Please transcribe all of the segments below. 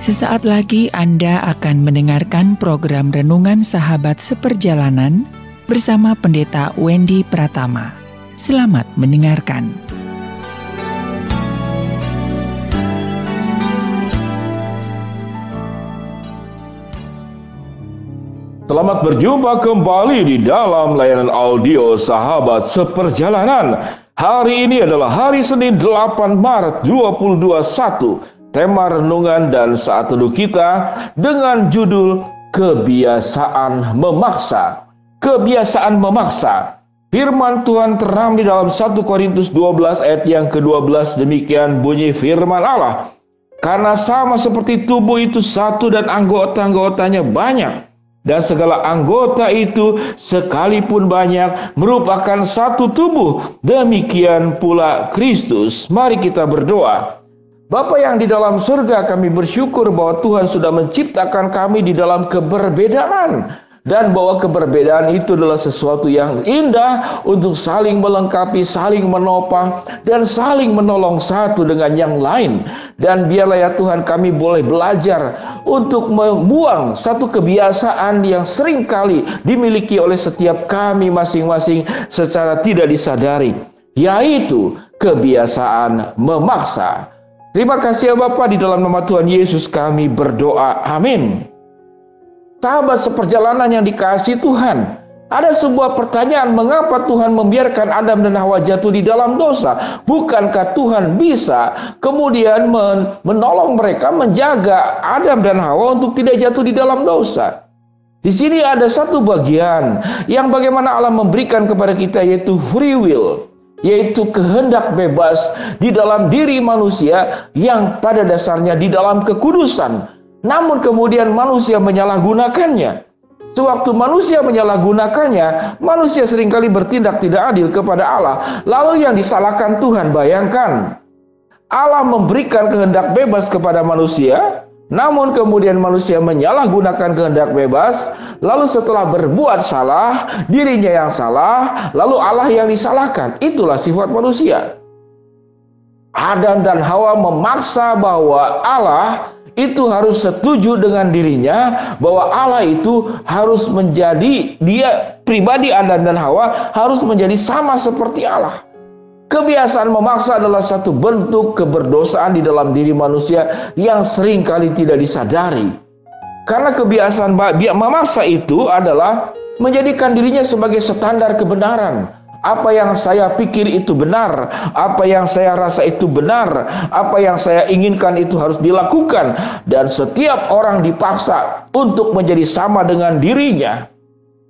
Sesaat lagi Anda akan mendengarkan program Renungan Sahabat Seperjalanan bersama Pendeta Wendy Pratama. Selamat mendengarkan. Selamat berjumpa kembali di dalam layanan audio Sahabat Seperjalanan. Hari ini adalah hari Senin 8 Maret 2021. Tema renungan dan saat teduh kita dengan judul Kebiasaan Memaksa. Kebiasaan memaksa. Firman Tuhan terambil dalam 1 Korintus 12 ayat yang ke-12. Demikian bunyi firman Allah. Karena sama seperti tubuh itu satu dan anggota-anggotanya banyak, dan segala anggota itu sekalipun banyak merupakan satu tubuh, demikian pula Kristus. Mari kita berdoa. Bapa yang di dalam surga, kami bersyukur bahwa Tuhan sudah menciptakan kami di dalam keberbedaan, dan bahwa keberbedaan itu adalah sesuatu yang indah untuk saling melengkapi, saling menopang, dan saling menolong satu dengan yang lain. Dan biarlah ya Tuhan, kami boleh belajar untuk membuang satu kebiasaan yang seringkali dimiliki oleh setiap kami masing-masing secara tidak disadari, yaitu kebiasaan memaksa. Terima kasih ya Bapa, di dalam nama Tuhan Yesus kami berdoa. Amin. Sahabat seperjalanan yang dikasihi Tuhan, ada sebuah pertanyaan, mengapa Tuhan membiarkan Adam dan Hawa jatuh di dalam dosa? Bukankah Tuhan bisa kemudian menolong mereka, menjaga Adam dan Hawa untuk tidak jatuh di dalam dosa? Di sini ada satu bagian yang bagaimana Allah memberikan kepada kita, yaitu free will, yaitu kehendak bebas di dalam diri manusia yang pada dasarnya di dalam kekudusan. Namun kemudian manusia menyalahgunakannya. Sewaktu manusia menyalahgunakannya, manusia seringkali bertindak tidak adil kepada Allah. Lalu yang disalahkan Tuhan, bayangkan. Allah memberikan kehendak bebas kepada manusia, namun kemudian manusia menyalahgunakan kehendak bebas. Lalu setelah berbuat salah, dirinya yang salah, lalu Allah yang disalahkan. Itulah sifat manusia. Adam dan Hawa memaksa bahwa Allah itu harus setuju dengan dirinya, bahwa Allah itu harus menjadi, dia pribadi Adam dan Hawa harus menjadi sama seperti Allah. Kebiasaan memaksa adalah satu bentuk keberdosaan di dalam diri manusia yang seringkali tidak disadari. Karena kebiasaan memaksa itu adalah menjadikan dirinya sebagai standar kebenaran. Apa yang saya pikir itu benar, apa yang saya rasa itu benar, apa yang saya inginkan itu harus dilakukan. Dan setiap orang dipaksa untuk menjadi sama dengan dirinya.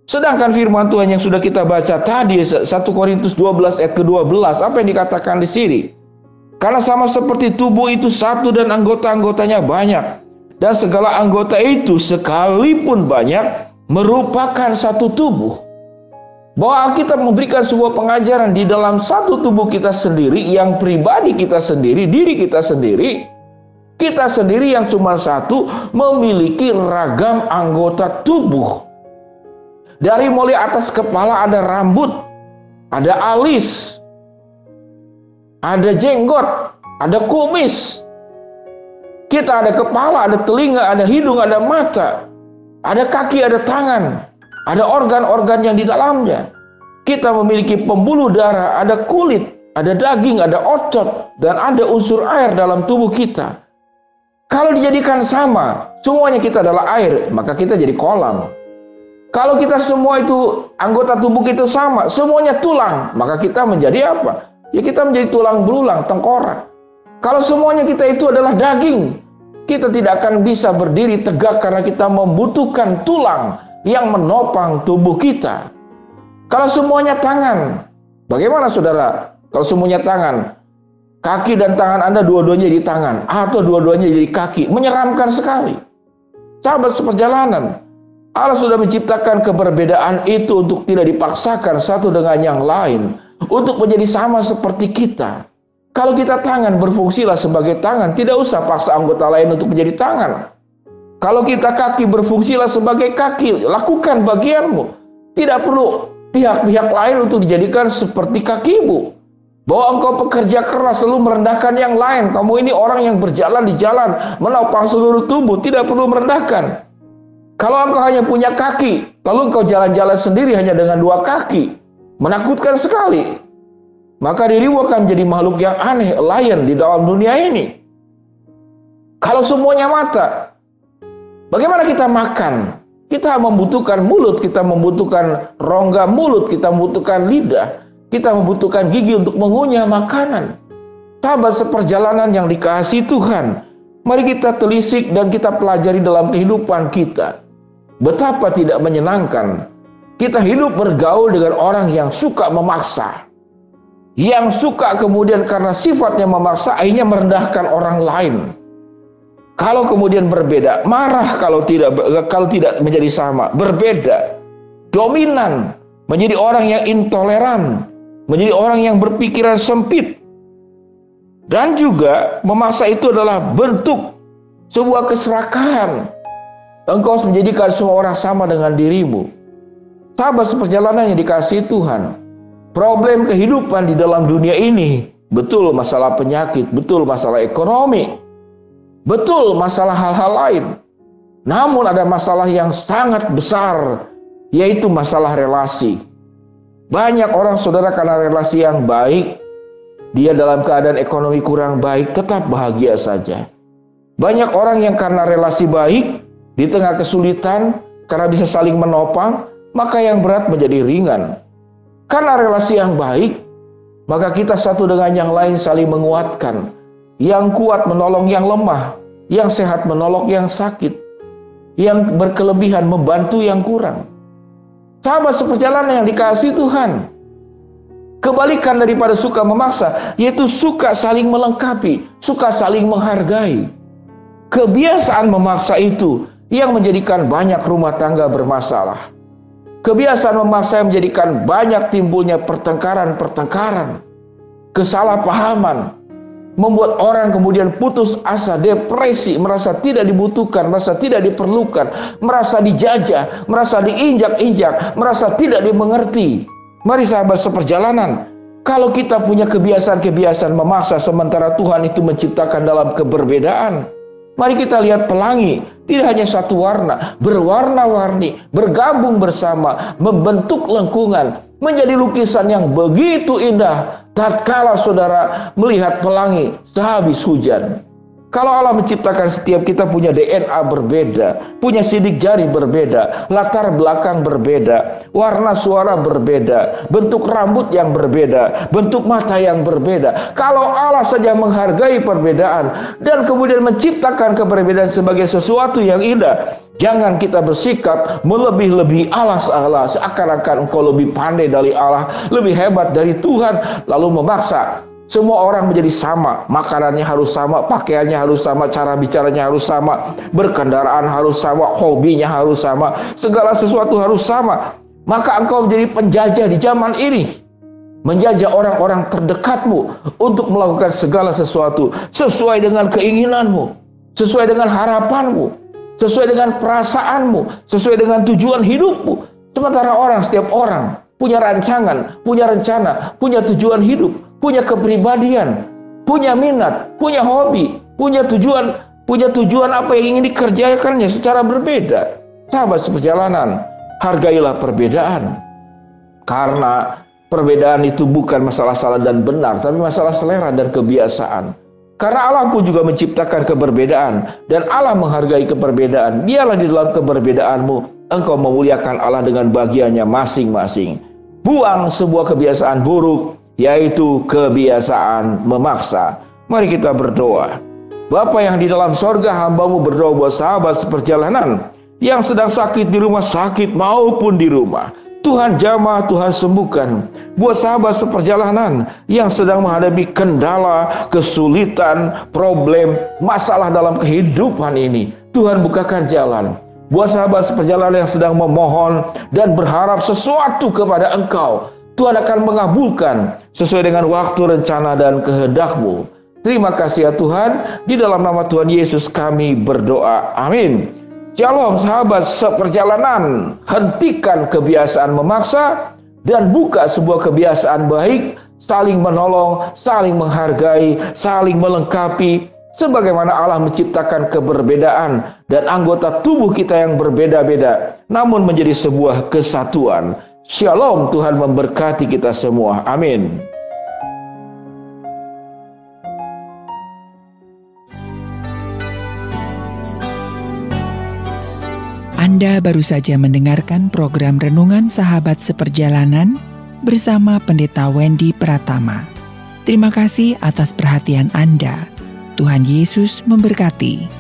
Sedangkan firman Tuhan yang sudah kita baca tadi, 1 Korintus 12 ayat ke-12, apa yang dikatakan di sini? Karena sama seperti tubuh itu satu dan anggota-anggotanya banyak, dan segala anggota itu sekalipun banyak merupakan satu tubuh. Bahwa Alkitab memberikan sebuah pengajaran di dalam satu tubuh kita sendiri, yang pribadi kita sendiri, diri kita sendiri yang cuma satu, memiliki ragam anggota tubuh. Dari mulai atas kepala ada rambut, ada alis, ada jenggot, ada kumis. Kita ada kepala, ada telinga, ada hidung, ada mata, ada kaki, ada tangan, ada organ-organ yang di dalamnya. Kita memiliki pembuluh darah, ada kulit, ada daging, ada otot, dan ada unsur air dalam tubuh kita. Kalau dijadikan sama, semuanya kita adalah air, maka kita jadi kolam. Kalau kita semua itu, anggota tubuh kita sama, semuanya tulang, maka kita menjadi apa? Ya kita menjadi tulang belulang, tengkorak. Kalau semuanya kita itu adalah daging, kita tidak akan bisa berdiri tegak karena kita membutuhkan tulang yang menopang tubuh kita. Kalau semuanya tangan, bagaimana saudara? Kalau semuanya tangan, kaki dan tangan Anda dua-duanya jadi tangan, atau dua-duanya jadi kaki, menyeramkan sekali. Sahabat seperjalanan, Allah sudah menciptakan keberbedaan itu untuk tidak dipaksakan satu dengan yang lain, untuk menjadi sama seperti kita. Kalau kita tangan, berfungsilah sebagai tangan, tidak usah paksa anggota lain untuk menjadi tangan. Kalau kita kaki, berfungsilah sebagai kaki, lakukan bagianmu. Tidak perlu pihak-pihak lain untuk dijadikan seperti kakimu. Bahwa engkau pekerja keras selalu merendahkan yang lain. Kamu ini orang yang berjalan di jalan, menopang seluruh tubuh, tidak perlu merendahkan. Kalau engkau hanya punya kaki, lalu engkau jalan-jalan sendiri hanya dengan 2 kaki, menakutkan sekali. Maka dirimu akan menjadi makhluk yang aneh, alien di dalam dunia ini. Kalau semuanya mata, bagaimana kita makan? Kita membutuhkan mulut, kita membutuhkan rongga mulut, kita membutuhkan lidah. Kita membutuhkan gigi untuk mengunyah makanan. Sahabat seperjalanan yang dikasihi Tuhan, mari kita telisik dan kita pelajari dalam kehidupan kita. Betapa tidak menyenangkan kita hidup bergaul dengan orang yang suka memaksa. Yang suka kemudian karena sifatnya memaksa, akhirnya merendahkan orang lain. Kalau kemudian berbeda, marah kalau tidak menjadi sama, berbeda, dominan, menjadi orang yang intoleran, menjadi orang yang berpikiran sempit. Dan juga memaksa itu adalah bentuk sebuah keserakahan. Engkau menjadikan semua orang sama dengan dirimu. Sahabat seperjalanan yang dikasihi Tuhan, problem kehidupan di dalam dunia ini, betul masalah penyakit, betul masalah ekonomi, betul masalah hal-hal lain. Namun ada masalah yang sangat besar, yaitu masalah relasi. Banyak orang saudara karena relasi yang baik, dia dalam keadaan ekonomi kurang baik tetap bahagia saja. Banyak orang yang karena relasi baik, di tengah kesulitan, karena bisa saling menopang, maka yang berat menjadi ringan. Karena relasi yang baik, maka kita satu dengan yang lain saling menguatkan. Yang kuat menolong yang lemah, yang sehat menolong yang sakit, yang berkelebihan membantu yang kurang. Sahabat seperjalanan yang dikasihi Tuhan, kebalikan daripada suka memaksa, yaitu suka saling melengkapi, suka saling menghargai. Kebiasaan memaksa itu yang menjadikan banyak rumah tangga bermasalah. Kebiasaan memaksa yang menjadikan banyak timbulnya pertengkaran-pertengkaran, kesalahpahaman, membuat orang kemudian putus asa, depresi, merasa tidak dibutuhkan, merasa tidak diperlukan, merasa dijajah, merasa diinjak-injak, merasa tidak dimengerti. Mari sahabat seperjalanan, kalau kita punya kebiasaan-kebiasaan memaksa sementara Tuhan itu menciptakan dalam keberbedaan, mari kita lihat pelangi, tidak hanya satu warna, berwarna-warni, bergabung bersama, membentuk lengkungan, menjadi lukisan yang begitu indah tatkala saudara melihat pelangi sehabis hujan. Kalau Allah menciptakan setiap kita punya DNA berbeda, punya sidik jari berbeda, latar belakang berbeda, warna suara berbeda, bentuk rambut yang berbeda, bentuk mata yang berbeda. Kalau Allah saja menghargai perbedaan dan kemudian menciptakan keberbedaan sebagai sesuatu yang indah, jangan kita bersikap melebih-lebih Allah seakan-akan engkau lebih pandai dari Allah, lebih hebat dari Tuhan, lalu memaksa semua orang menjadi sama, makanannya harus sama, pakaiannya harus sama, cara bicaranya harus sama, berkendaraan harus sama, hobinya harus sama, segala sesuatu harus sama. Maka engkau menjadi penjajah di zaman ini, menjajah orang-orang terdekatmu untuk melakukan segala sesuatu sesuai dengan keinginanmu, sesuai dengan harapanmu, sesuai dengan perasaanmu, sesuai dengan tujuan hidupmu. Sementara setiap orang punya rancangan, punya rencana, punya tujuan hidup, punya kepribadian, punya minat, punya hobi, punya tujuan apa yang ingin dikerjakannya secara berbeda. Sahabat seperjalanan, hargailah perbedaan. Karena perbedaan itu bukan masalah salah dan benar, tapi masalah selera dan kebiasaan. Karena Allah pun juga menciptakan keberbedaan, dan Allah menghargai keberbedaan. Biarlah di dalam keberbedaanmu, engkau memuliakan Allah dengan bagiannya masing-masing. Buang sebuah kebiasaan buruk, yaitu kebiasaan memaksa. Mari kita berdoa. Bapa yang di dalam sorga, hamba-Mu berdoa buat sahabat seperjalanan yang sedang sakit di rumah sakit maupun di rumah. Tuhan jamah, Tuhan sembuhkan. Buat sahabat seperjalanan yang sedang menghadapi kendala, kesulitan, problem, masalah dalam kehidupan ini, Tuhan bukakan jalan. Buat sahabat seperjalanan yang sedang memohon dan berharap sesuatu kepada Engkau, Tuhan akan mengabulkan sesuai dengan waktu, rencana, dan kehendak-Mu. Terima kasih ya Tuhan. Di dalam nama Tuhan Yesus kami berdoa. Amin. Shalom sahabat seperjalanan. Hentikan kebiasaan memaksa dan buka sebuah kebiasaan baik saling menolong, saling menghargai, saling melengkapi, sebagaimana Allah menciptakan keberbedaan dan anggota tubuh kita yang berbeda-beda, namun menjadi sebuah kesatuan. Shalom, Tuhan memberkati kita semua. Amin. Anda baru saja mendengarkan program Renungan Sahabat Seperjalanan bersama Pendeta Wendy Pratama. Terima kasih atas perhatian Anda. Tuhan Yesus memberkati.